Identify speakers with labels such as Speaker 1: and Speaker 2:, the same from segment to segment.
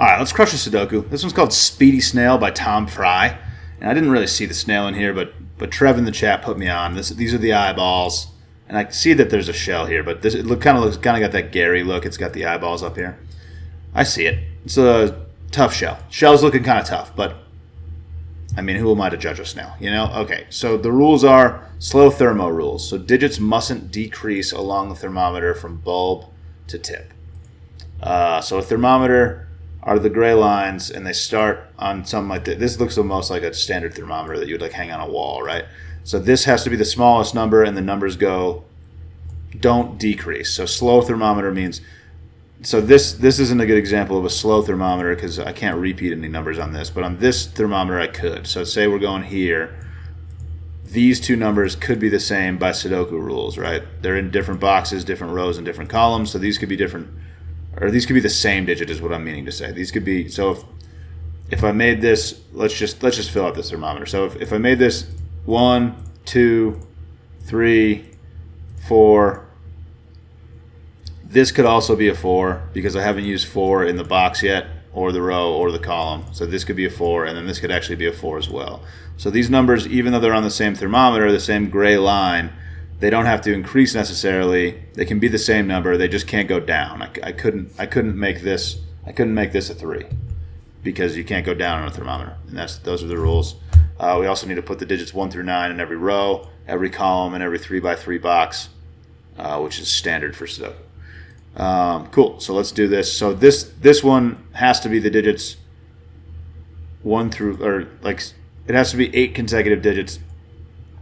Speaker 1: All right, let's crush a Sudoku. This one's called Speedy Snail by Tom Fry. And I didn't really see the snail in here, but Trev in the chat put me on. These are the eyeballs. And I see that there's a shell here, but it kind of got that Gary look. It's got the eyeballs up here. I see it. It's a tough shell. Shell's looking kind of tough, but I mean, who am I to judge a snail? You know? Okay, so the rules are slow thermo rules. So digits mustn't decrease along the thermometer from bulb to tip. So a thermometer are the gray lines, and they start on something like this. This looks the most like a standard thermometer that you would like hang on a wall, right? So this has to be the smallest number, and the numbers don't decrease. So slow thermometer means, so this isn't a good example of a slow thermometer because I can't repeat any numbers on this, but on this thermometer I could. So say we're going here, these two numbers could be the same by Sudoku rules, right? They're in different boxes, different rows, and different columns, so these could be different, or these could be the same digit is what I'm meaning to say. These could be, so if I made this, let's just fill out this thermometer. So if I made this 1, 2, 3, 4, this could also be a 4 because I haven't used 4 in the box yet, or the row, or the column. So this could be a 4, and then this could actually be a 4 as well. So these numbers, even though they're on the same thermometer, the same gray line, they don't have to increase necessarily. They can be the same number. They just can't go down. I couldn't make this a 3 because you can't go down on a thermometer, and those are the rules. We also need to put the digits 1 through 9 in every row, every column, and every 3x3 box, which is standard for Sudoku. Cool. So let's do this. So this one has to be the digits 1 through, or like it has to be 8 consecutive digits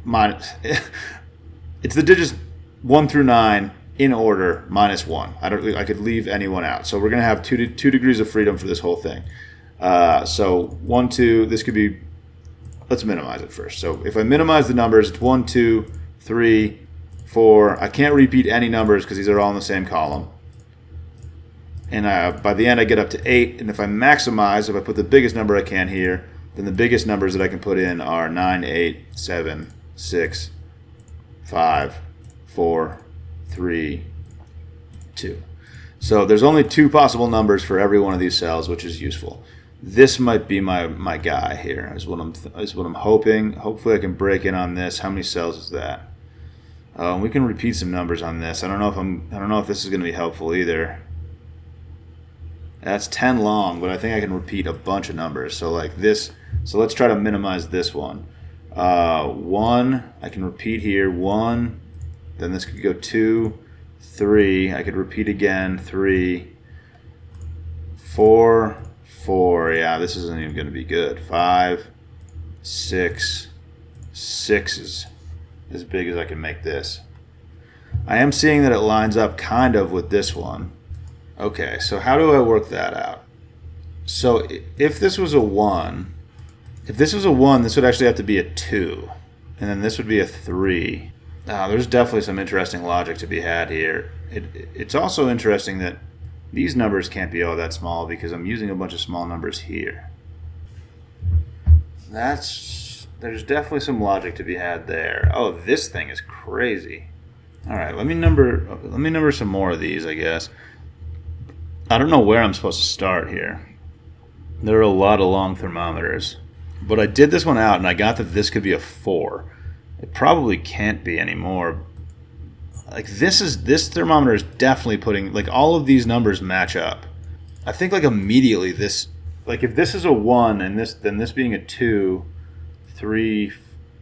Speaker 1: minus. It's the digits 1 through 9 in order minus 1. I could leave anyone out. So we're gonna have two degrees of freedom for this whole thing. So 1, 2. This could be. Let's minimize it first. So if I minimize the numbers, it's 1, 2, 3, 4. I can't repeat any numbers because these are all in the same column. And by the end, I get up to 8. And if I maximize, if I put the biggest number I can here, then the biggest numbers that I can put in are 9, 8, 7, 6, 5, 4, 3, 2. So there's only 2 possible numbers for every one of these cells, which is useful. This might be my guy here. Is what I'm hoping. Hopefully, I can break in on this. How many cells is that? We can repeat some numbers on this. I don't know if this is going to be helpful either. That's 10 long, but I think I can repeat a bunch of numbers. So like this. So let's try to minimize this one. 1. I can repeat here. 1. Then this could go 2, 3. I could repeat again. 3, 4. 4, yeah, this isn't even going to be good. 5, 6, 6 is as big as I can make this. I am seeing that it lines up kind of with this one. Okay, so how do I work that out? So if this was a 1, this would actually have to be a 2, and then this would be a 3. Now, there's definitely some interesting logic to be had here. It's also interesting that these numbers can't be all that small because I'm using a bunch of small numbers here. There's definitely some logic to be had there. Oh, this thing is crazy. All right, let me number some more of these, I guess. I don't know where I'm supposed to start here. There are a lot of long thermometers. But I did this one out and I got that this could be a 4. It probably can't be anymore. Like this thermometer is definitely putting, like, all of these numbers match up. I think like immediately this, like if this is a 1 and then this being a 2, 3,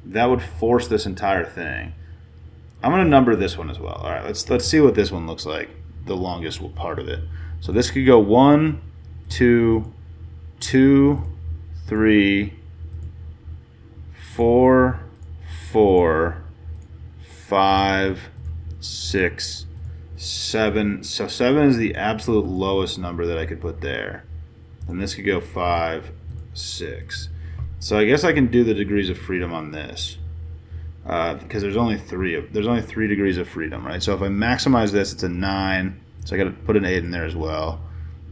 Speaker 1: that would force this entire thing. I'm gonna number this one as well. All right, let's see what this one looks like, the longest part of it. So this could go 1, 2, 2, 3, 4, 4, 5, 6, 7. So 7 is the absolute lowest number that I could put there. And this could go 5, 6. So I guess I can do the degrees of freedom on this. Because there's only 3 degrees of freedom, right? So if I maximize this, it's a 9. So I got to put an 8 in there as well.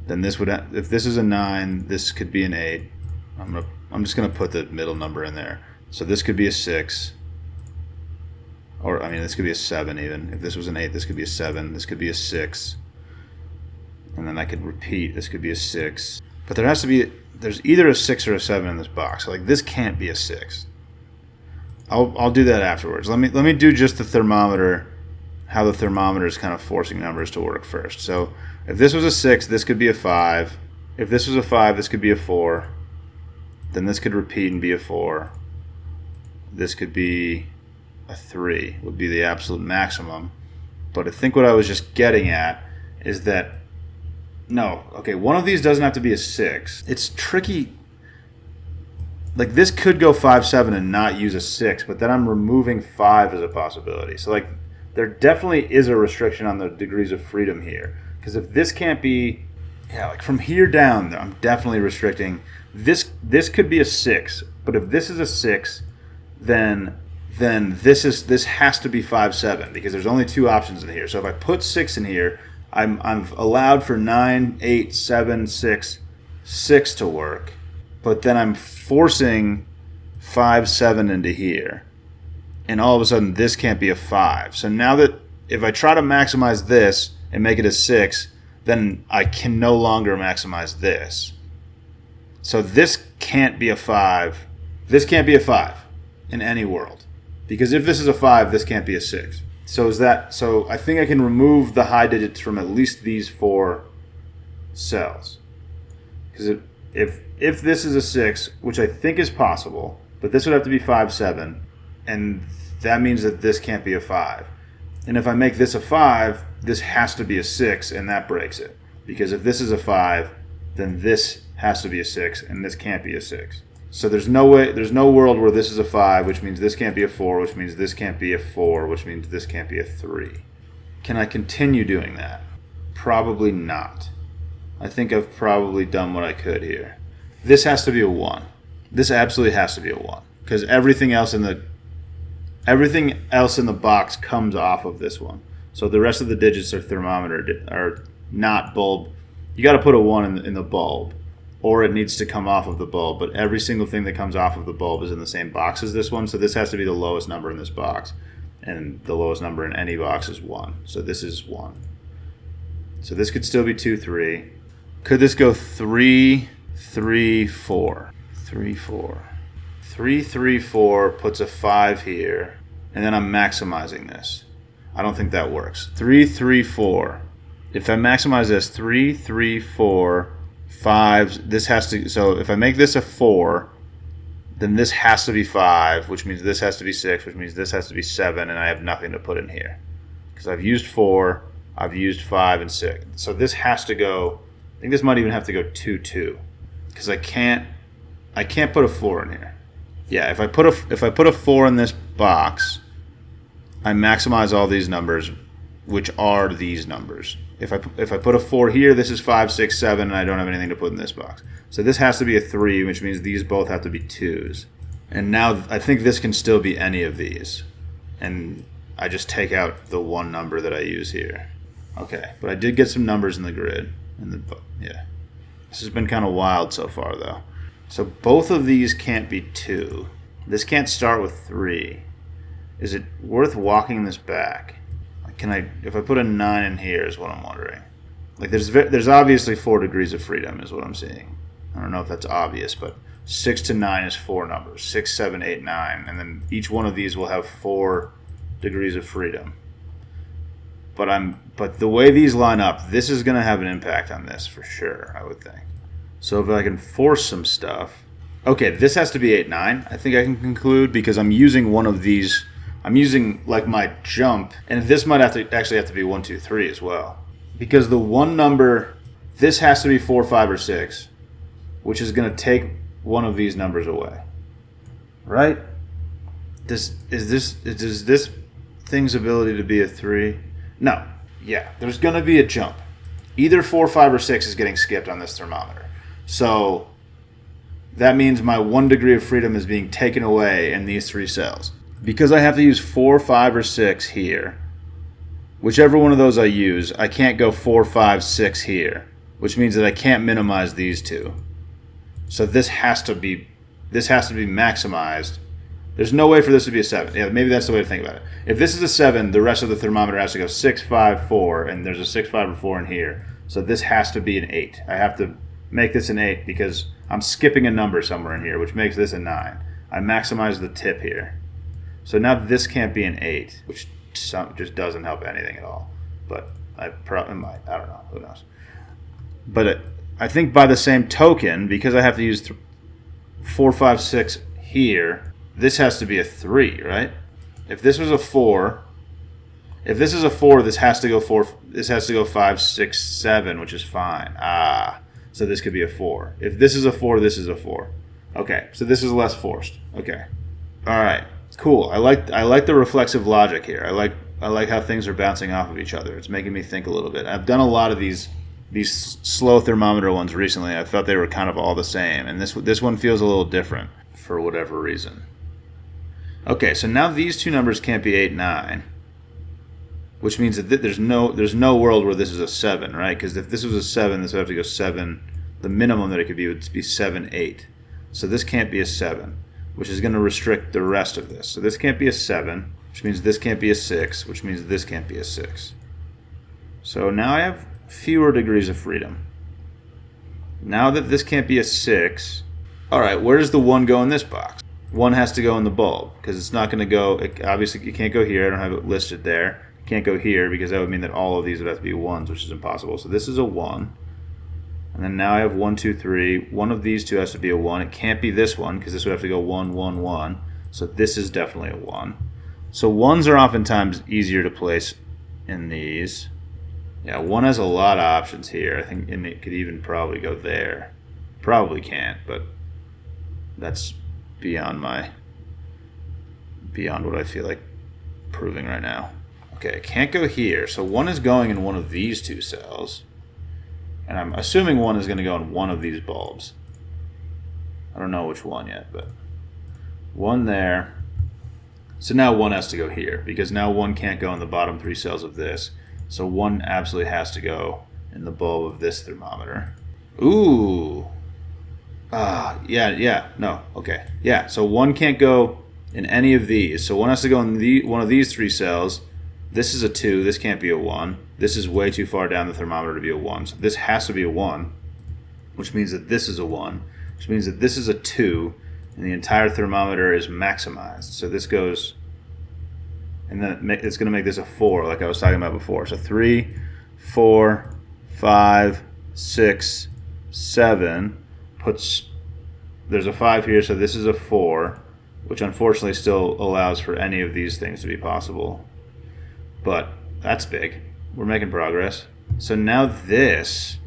Speaker 1: Then this would, if this is a 9, this could be an 8. I'm just gonna put the middle number in there. So this could be a 6. Or, I mean, this could be a 7 even. If this was an 8, this could be a 7. This could be a 6. And then I could repeat. This could be a 6. But there's either a 6 or a 7 in this box. Like, this can't be a 6. I'll do that afterwards. Let me do just the thermometer, how the thermometer is kind of forcing numbers to work first. So if this was a 6, this could be a 5. If this was a 5, this could be a 4. Then this could repeat and be a 4. This could be a 3, would be the absolute maximum. But I think what I was just getting at is that, no, okay, one of these doesn't have to be a 6. It's tricky. Like, this could go 5, 7 and not use a 6, but then I'm removing 5 as a possibility. So, like, there definitely is a restriction on the degrees of freedom here. Because if this can't be, yeah, like from here down, I'm definitely restricting. This could be a 6, but if this is a 6, then this has to be 5, 7, because there's only 2 options in here. So if I put 6 in here, I'm allowed for 9, 8, 7, 6 to work, but then I'm forcing 5, 7 into here, and all of a sudden this can't be a 5. So now that if I try to maximize this and make it a 6, then I can no longer maximize this. So this can't be a 5. This can't be a 5 in any world. Because if this is a 5, this can't be a 6. So I think I can remove the high digits from at least these 4 cells. Because if this is a 6, which I think is possible, but this would have to be 5, 7, and that means that this can't be a 5. And if I make this a 5, this has to be a 6, and that breaks it. Because if this is a 5, then this has to be a 6, and this can't be a 6. So there's no world where this is a 5, which means this can't be a 4, which means this can't be a 4, which means this can't be a 3. Can I continue doing that? Probably not. I think I've probably done what I could here. This has to be a 1. This absolutely has to be a 1. Because everything else in the box comes off of this one. So the rest of the digits are thermometer, are not bulb. You got to put a 1 in the bulb, or it needs to come off of the bulb. But every single thing that comes off of the bulb is in the same box as this one. So this has to be the lowest number in this box. And the lowest number in any box is 1. So this is 1. So this could still be 2, 3. Could this go 3, 3, 4? 3, 4. 3, 3, 4 puts a 5 here. And then I'm maximizing this. I don't think that works. 3, 3, 4. If I maximize this, 3, 3, 4, 5, this has to, so if I make this a 4, then this has to be 5, which means this has to be 6, which means this has to be 7, and I have nothing to put in here. Because I've used 4, I've used 5 and 6. So this has to go, I think this might even have to go 2, 2. Because I can't put a 4 in here. Yeah, if I put a 4 in this box, I maximize all these numbers, which are these numbers. If I put a 4 here, this is 5, 6, 7, and I don't have anything to put in this box. So this has to be a 3, which means these both have to be 2s. And now I think this can still be any of these. And I just take out the one number that I use here. Okay, but I did get some numbers in the grid. Yeah. This has been kind of wild so far, though. So both of these can't be 2. This can't start with 3. Is it worth walking this back? If I put a 9 in here is what I'm wondering. Like there's obviously 4 degrees of freedom is what I'm seeing. I don't know if that's obvious, but 6 to 9 is 4 numbers. 6, 7, 8, 9. And then each one of these will have 4 degrees of freedom. But the way these line up, this is going to have an impact on this for sure, I would think. So if I can force some stuff. Okay, this has to be 8, 9. I think I can conclude because I'm using one of these. I'm using like my jump, and this might actually have to be 1, 2, 3 as well. Because the one number, this has to be 4, 5, or 6, which is going to take one of these numbers away. Right? Does this thing's ability to be a 3? No. Yeah, there's going to be a jump. Either 4, 5, or 6 is getting skipped on this thermometer. So that means my 1 degree of freedom is being taken away in these 3 cells. Because I have to use 4, 5, or 6 here, whichever one of those I use, I can't go 4, 5, 6 here, which means that I can't minimize these 2. So this has to be maximized. There's no way for this to be a 7. Yeah, maybe that's the way to think about it. If this is a 7, the rest of the thermometer has to go 6, 5, 4, and there's a 6, 5, or 4 in here. So this has to be an 8. I have to make this an 8 because I'm skipping a number somewhere in here, which makes this a 9. I maximize the tip here. So now this can't be an 8, which just doesn't help anything at all. But I probably might. I don't know. Who knows? But I think by the same token, because I have to use 4, 5, 6 here, this has to be a 3, right? If this was a 4, if this is a 4, this has to go 4. This has to go 5, 6, 7, which is fine. So this could be a 4. If this is a 4, this is a 4. Okay, so this is less forced. Okay, all right, cool. I like the reflexive logic here. I like how things are bouncing off of each other. It's making me think a little bit. I've done a lot of these slow thermometer ones recently. I thought they were kind of all the same, and this one feels a little different for whatever reason. Okay, so now these two numbers can't be 8, 9, which means that there's no world where this is a 7, right? Because if this was a 7, this would have to go 7. The minimum that it could be would be 7, 8. So this can't be a 7, which is going to restrict the rest of this. So this can't be a 7, which means this can't be a 6, which means this can't be a 6. So now I have fewer degrees of freedom. Now that this can't be a 6, all right, where does the 1 go in this box? 1 has to go in the bulb because it's not going to go. Obviously, it can't go here. I don't have it listed there. It can't go here because that would mean that all of these would have to be 1s, which is impossible. So this is a 1. And then now I have 1, 2, 3. One of these two has to be a 1. It can't be this one because this would have to go 1, 1, 1. So this is definitely a 1. So 1s are oftentimes easier to place in these. Yeah, 1 has a lot of options here. I think and it could even probably go there. Probably can't, but that's beyond what I feel like proving right now. Okay, it can't go here. So 1 is going in one of these two cells. And I'm assuming 1 is going to go in one of these bulbs. I don't know which one yet, but 1 there. So now 1 has to go here because now 1 can't go in the bottom 3 cells of this. So 1 absolutely has to go in the bulb of this thermometer. Ooh. Yeah, no, okay. Yeah, so 1 can't go in any of these. So 1 has to go in one of these 3 cells. This is a 2. This can't be a 1. This is way too far down the thermometer to be a 1. So this has to be a 1, which means that this is a 1, which means that this is a 2, and the entire thermometer is maximized. So this goes, and then it's going to make this a 4, like I was talking about before. So 3, 4, 5, 6, 7 puts, there's a 5 here, so this is a 4, which unfortunately still allows for any of these things to be possible. But that's big. We're making progress. So now this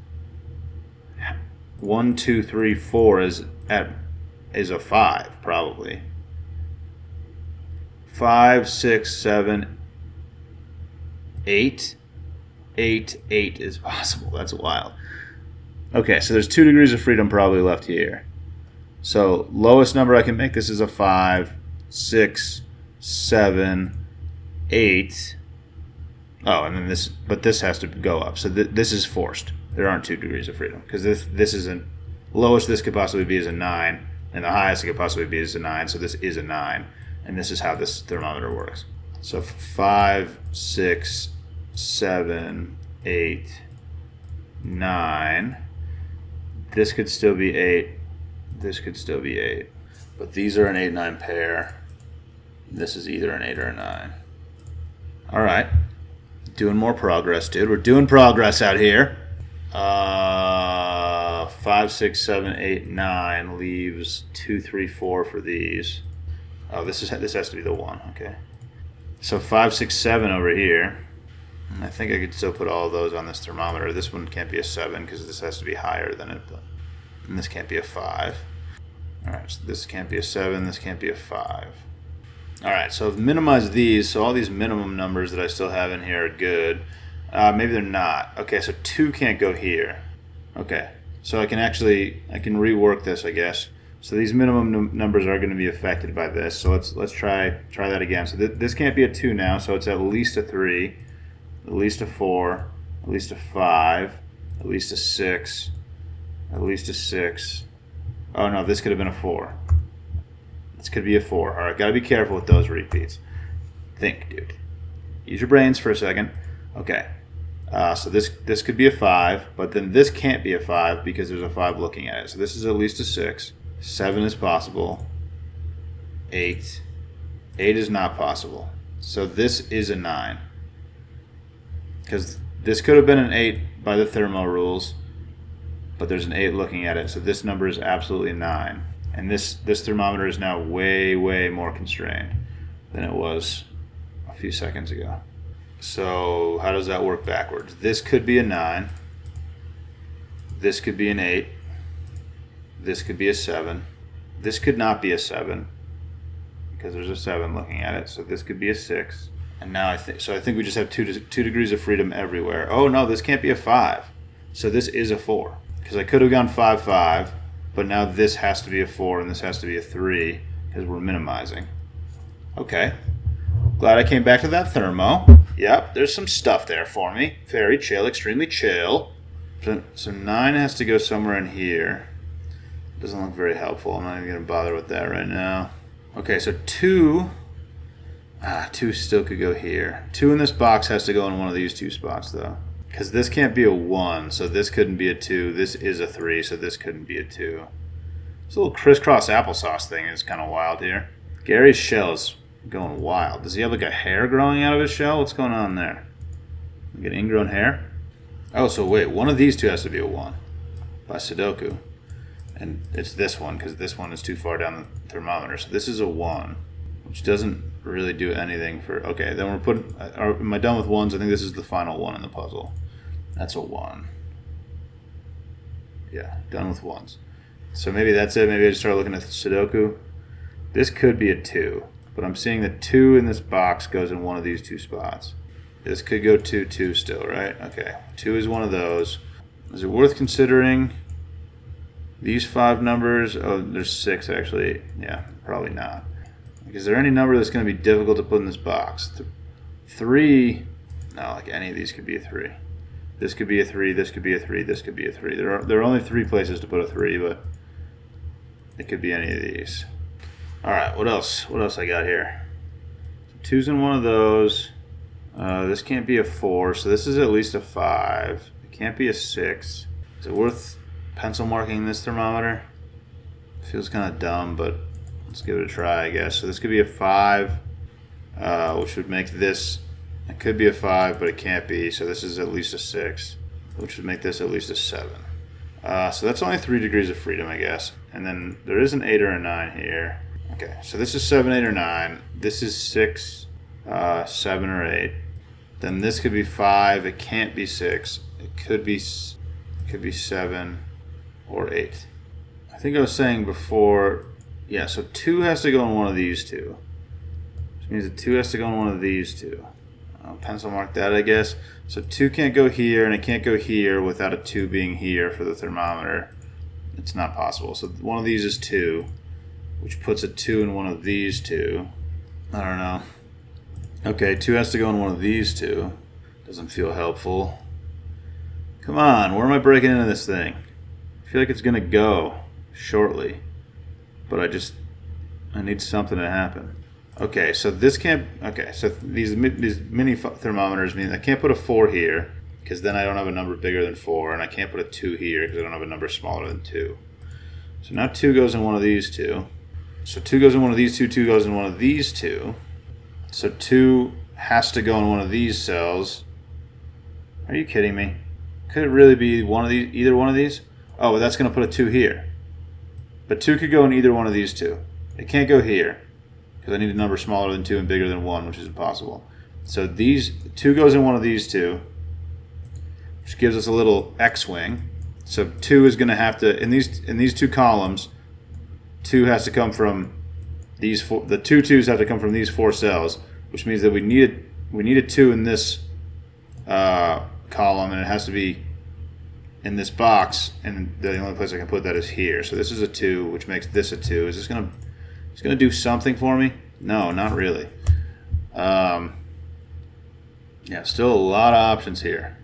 Speaker 1: 1, 2, 3, 4 is a 5 probably. 5, 6, 7, 8. 8 is possible. That's wild. Okay, so there's 2 degrees of freedom probably left here. So lowest number I can make this is a 5, 6, 7, 8. Oh, and then this, but this has to go up. So this is forced. There aren't 2 degrees of freedom because this isn't, lowest this could possibly be is a 9, and the highest it could possibly be is a 9. So this is a 9, and this is how this thermometer works. So 5, 6, 7, 8, 9. This could still be 8. This could still be 8. But these are an 8-9 pair. This is either an 8 or a 9. All right. Doing more progress, dude. We're doing progress out here. 5, 6, 7, 8, 9 leaves 2, 3, 4 for these. Oh, this has to be the 1. Okay. So 5, 6, 7 over here. And I think I could still put all of those on this thermometer. This one can't be a 7 because this has to be higher than it. And this can't be a 5. All right. So this can't be a 7. This can't be a 5. All right, so I've minimized these, so all these minimum numbers that I still have in here are good. Maybe they're not. Okay, so 2 can't go here. Okay, so I can rework this, I guess. So these minimum numbers are going to be affected by this. So let's try that again. So this can't be a 2 now, so it's at least a 3, at least a 4, at least a 5, at least a 6, at least a 6. Oh no, this could have been a 4. This could be a 4. All right, got to be careful with those repeats. Think, dude. Use your brains for a second. Okay. So this could be a 5, but then this can't be a 5 because there's a 5 looking at it. So this is at least a 6. 7 is possible. 8. 8 is not possible. So this is a 9. Because this could have been an 8 by the thermo rules, but there's an 8 looking at it. So this number is absolutely 9. And this thermometer is now way, way more constrained than it was a few seconds ago. So how does that work backwards? This could be a 9. This could be an 8. This could be a 7. This could not be a 7 because there's a 7 looking at it. So this could be a 6. And now I think we just have two degrees of freedom everywhere. Oh no, this can't be a 5. So this is a 4 because I could have gone 5, 5, but now this has to be a 4 and this has to be a 3 because we're minimizing. Okay. Glad I came back to that thermo. Yep, there's some stuff there for me. Very chill, extremely chill. So 9 has to go somewhere in here. Doesn't look very helpful. I'm not even going to bother with that right now. Okay, so 2... 2 still could go here. 2 in this box has to go in one of these 2 spots, though. Because this can't be a 1, so this couldn't be a 2. This is a 3, so this couldn't be a 2. This little crisscross applesauce thing is kind of wild here. Gary's shell is going wild. Does he have like a hair growing out of his shell? What's going on there? Like an ingrown hair? Oh, so wait, one of these 2 has to be a 1 by Sudoku. And it's this one, because this one is too far down the thermometer. So this is a 1, which doesn't really do anything for... Okay, then we're putting... Am I done with 1s? I think this is the final 1 in the puzzle. That's a 1. Yeah, done with 1s. So maybe that's it. Maybe I just start looking at Sudoku. This could be a 2, but I'm seeing the 2 in this box goes in one of these 2 spots. This could go 2, 2 still, right? Okay, 2 is one of those. Is it worth considering these 5 numbers? Oh, there's 6 actually. Yeah, probably not. Is there any number that's going to be difficult to put in this box? 3, no, like any of these could be a 3. This could be a 3, this could be a 3, this could be a 3. There are only 3 places to put a 3, but it could be any of these. Alright, what else? What else I got here? 2's in one of those. This can't be a 4, so this is at least a 5. It can't be a 6. Is it worth pencil marking this thermometer? Feels kind of dumb, but let's give it a try, I guess. So this could be a 5, which would make this... It could be a 5, but it can't be, so this is at least a 6, which would make this at least a 7. So that's only 3 degrees of freedom, I guess. And then there is an 8 or a 9 here. Okay, so this is 7, 8, or 9. This is 6, 7, or 8. Then this could be 5. It can't be 6. It could be 7 or 8. I think I was saying before... Yeah, so 2 has to go in one of these 2. Which means that 2 has to go in one of these 2. I'll pencil mark that, I guess. So 2 can't go here, and it can't go here without a 2 being here for the thermometer. It's not possible. So one of these is 2, which puts a 2 in one of these 2. I don't know. Okay, 2 has to go in one of these 2. Doesn't feel helpful. Come on, where am I breaking into this thing? I feel like it's going to go shortly. But I need something to happen. Okay, so this can't... Okay, so these mini thermometers mean I can't put a 4 here, because then I don't have a number bigger than 4, and I can't put a 2 here, because I don't have a number smaller than 2. So now 2 goes in one of these 2. So 2 goes in one of these 2, 2 goes in one of these 2. So 2 has to go in one of these cells. Are you kidding me? Could it really be one of these, either one of these? Oh, well, that's going to put a 2 here. But 2 could go in either one of these 2. It can't go here, because I need a number smaller than 2 and bigger than 1, which is impossible. So these 2 goes in one of these 2, which gives us a little X-wing. So 2 is going to have to, in these 2 columns, 2 has to come from these 4. The 2 2's have to come from these 4 cells, which means that we need a 2 in this column, and it has to be in this box, and the only place I can put that is here. So this is a 2, which makes this a 2. Is this going to do something for me? No, not really. Yeah, still a lot of options here.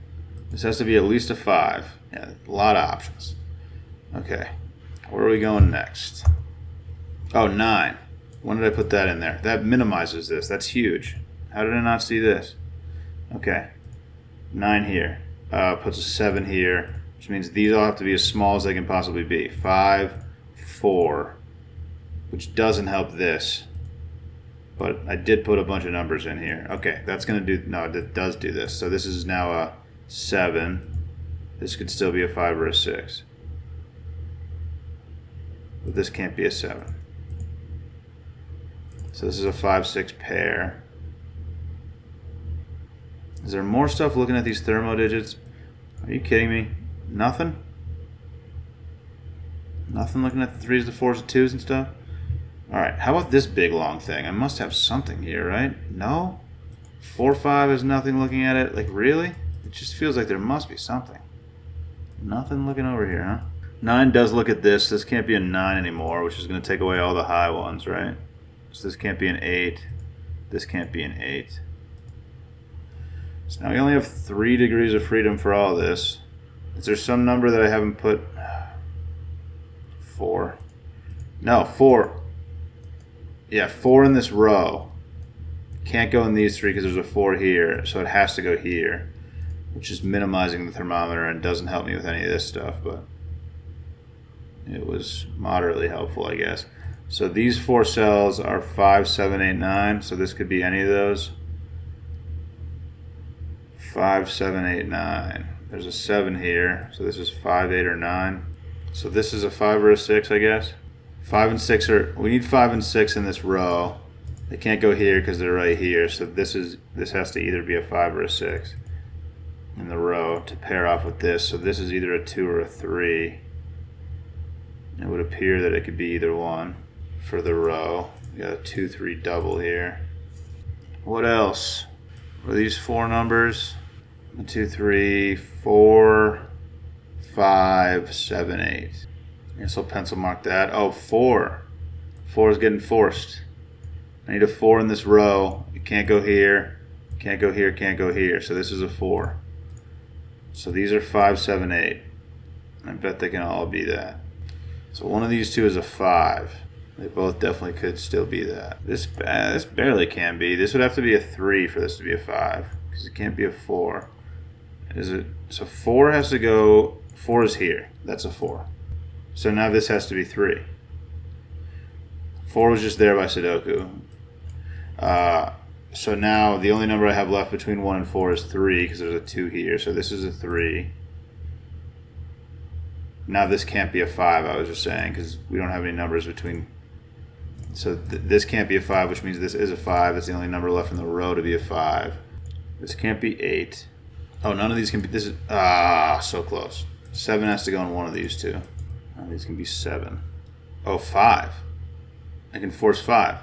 Speaker 1: This has to be at least a 5. Yeah, a lot of options. Okay, where are we going next? Oh, 9. When did I put that in there? That minimizes this. That's huge. How did I not see this? Okay, 9 here. puts a 7 here, which means these all have to be as small as they can possibly be. 5, 4, which doesn't help this. But I did put a bunch of numbers in here. Okay, that's going to do, no, it does do this. So this is now a 7. This could still be a 5 or a 6. But this can't be a 7. So this is a 5, 6 pair. Is there more stuff looking at these thermo digits? Are you kidding me? Nothing? Nothing looking at the 3s, the 4s, the 2s and stuff? Alright, how about this big long thing? I must have something here, right? No? 4, 5 is nothing looking at it? Like, really? It just feels like there must be something. Nothing looking over here, huh? 9 does look at this. This can't be a 9 anymore, which is going to take away all the high ones, right? So this can't be an 8. This can't be an 8. So now we only have 3 degrees of freedom for all this. Is there some number that I haven't put? 4. No, 4. Yeah, 4 in this row. Can't go in these 3 because there's a 4 here, so it has to go here, which is minimizing the thermometer and doesn't help me with any of this stuff, but it was moderately helpful, I guess. So these 4 cells are 5, 7, 8, 9, so this could be any of those. 5, 7, 8, 9. There's a 7 here, so this is 5, 8, or 9. So this is a 5 or a 6, I guess. 5 and 6 are, we need 5 and 6 in this row. They can't go here because they're right here, so this has to either be a 5 or a 6 in the row to pair off with this. So this is either a 2 or a 3. It would appear that it could be either one for the row. We got a 2, 3 double here. What else? What are these 4 numbers? 1, 2, 3, 4, 5, 7, 8. I guess I'll pencil mark that. Oh, 4. 4 is getting forced. I need a 4 in this row. It can't go here, can't go here, can't go here. So this is a 4. So these are 5, 7, 8. I bet they can all be that. So one of these two is a 5. They both definitely could still be that. This barely can be. This would have to be a 3 for this to be a 5, because it can't be a 4. Is it? So 4 has to go. 4 is here. That's a 4. So now this has to be 3. 4 was just there by Sudoku. So now the only number I have left between 1 and 4 is 3, because there's a 2 here. So this is a 3. Now this can't be a 5, I was just saying, because we don't have any numbers between. So this can't be a 5, which means this is a 5. It's the only number left in the row to be a 5. This can't be 8. Oh, none of these can be. This is so close. 7 has to go in one of these two. None of these can be 7. Oh, 5. I can force 5.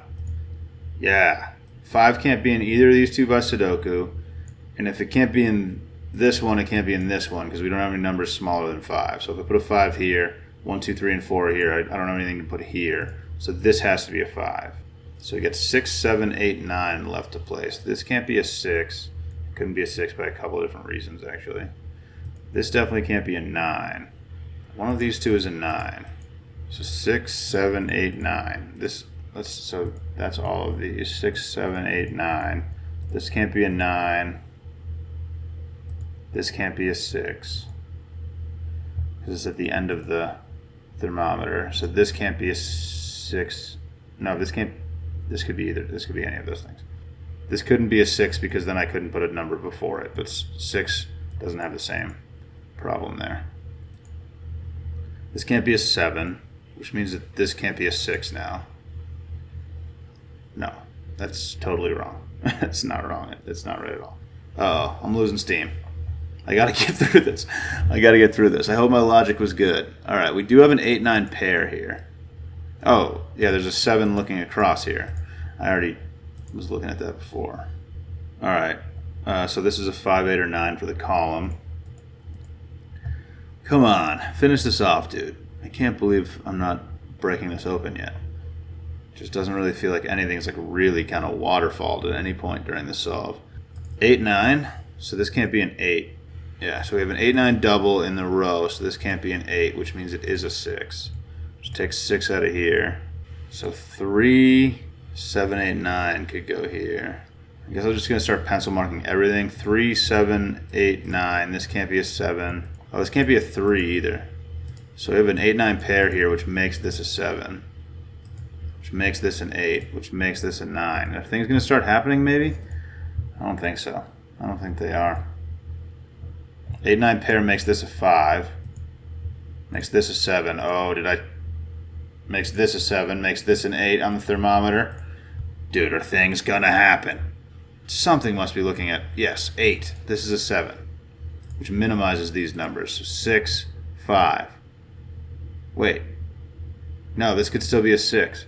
Speaker 1: Yeah. 5 can't be in either of these two by Sudoku. And if it can't be in this one, it can't be in this one, because we don't have any numbers smaller than 5. So if I put a 5 here, 1, 2, 3, and 4 are here, I don't have anything to put here. So this has to be a 5. So we get 6, 7, 8, 9 left to place. This can't be a 6. It couldn't be a 6 by a couple of different reasons, actually. This definitely can't be a 9. One of these two is a 9. So 6, 7, 8, 9. So that's all of these. 6, 7, 8, 9. This can't be a 9. This can't be a 6. Because it's at the end of the thermometer. So this can't be a 6. No, this can't. This could be either. This could be any of those things. This couldn't be a 6 because then I couldn't put a number before it. But 6 doesn't have the same problem there. This can't be a 7, which means that this can't be a 6 now. No, that's totally wrong. It's not wrong. It's not right at all. Uh-oh, I'm losing steam. I gotta get through this. I hope my logic was good. All right, we do have an 8-9 pair here. Oh, yeah, there's a 7 looking across here. I already was looking at that before. All right, so this is a 5, 8, or 9 for the column. Come on, finish this off, dude. I can't believe I'm not breaking this open yet. It just doesn't really feel like anything's like really kind of waterfalled at any point during the solve. 8, 9, so this can't be an 8. Yeah, so we have an 8, 9 double in the row, so this can't be an 8, which means it is a 6. Just take 6 out of here. So 3, 7, 8, 9 could go here. I guess I'm just going to start pencil marking everything. 3, 7, 8, 9. This can't be a 7. Oh, this can't be a 3 either. So we have an 8, 9 pair here, which makes this a 7. Which makes this an 8. Which makes this a 9. Are things going to start happening, maybe? I don't think so. I don't think they are. 8, 9 pair makes this a 5. Makes this a 7. Oh, did I... Makes this a 7. Makes this an 8 on the thermometer. Dude, are things going to happen? Something must be looking at... Yes, 8. This is a 7. Which minimizes these numbers. So 6, 5. Wait. No, this could still be a 6.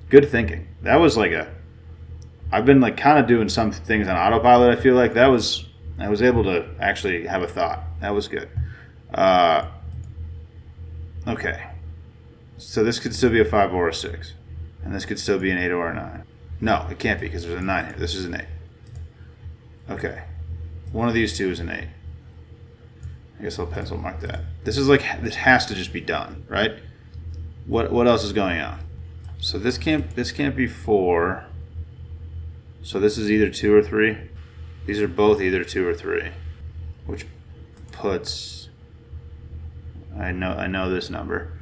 Speaker 1: Good thinking. That was like a... I've been like kind of doing some things on autopilot, I feel like. I was able to actually have a thought. That was good. Okay. So this could still be a 5 or a 6. And this could still be an 8 or a 9. No, it can't be because there's a 9 here. This is an 8. Okay. One of these two is an 8. I guess I'll pencil mark that. This is like, this has to just be done, right? What else is going on? So this can't be 4. So this is either 2 or 3. These are both either 2 or 3, which puts, I know this number.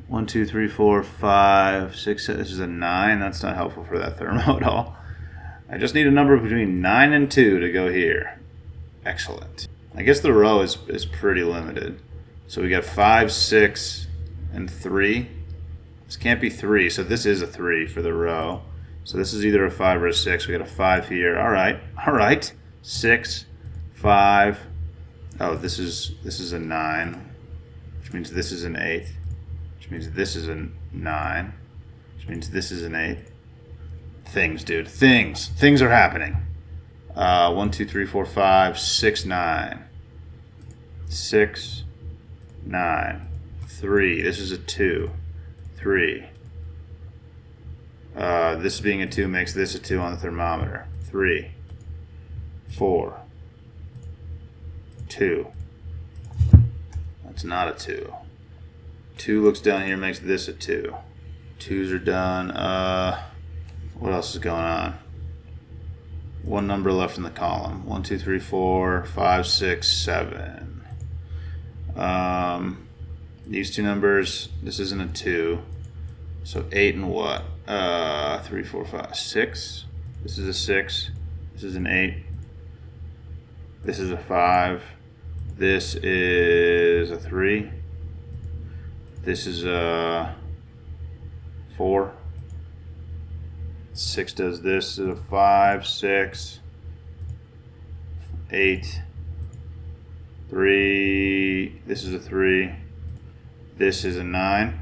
Speaker 1: 1, 2, 3, 4, 5, 6, 7. This is a 9. That's not helpful for that thermo at all. I just need a number between 9 and 2 to go here. Excellent. I guess the row is pretty limited. So we got 5, 6, and 3. This can't be 3, so this is a 3 for the row. So this is either a 5 or a 6. We got a 5 here. All right. 6, 5. Oh, this is a 9, which means this is an 8, which means this is a 9, which means this is an 8. Things, dude. Things are happening. 1, 2, 3, 4, 5, 6, 9. 6, 9. 3. This is a 2. 3. This being a 2 makes this a 2 on the thermometer. 3. 4. 2. That's not a 2. 2 looks down here, makes this a 2. 2s are done. What else is going on? One number left in the column. 1, 2, 3, 4, 5, 6, 7. These two numbers, this isn't a 2. So 8 and what? 3, 4, 5, 6. This is a 6. This is an 8. This is a 5. This is a 3. This is a 4. 6 does this. This is a 5, 6, 8, 3. This is a 3. This is a 9.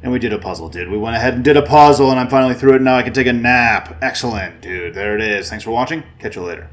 Speaker 1: And we did a puzzle, dude. We went ahead and did a puzzle, and I'm finally through it. Now I can take a nap. Excellent, dude. There it is. Thanks for watching. Catch you later.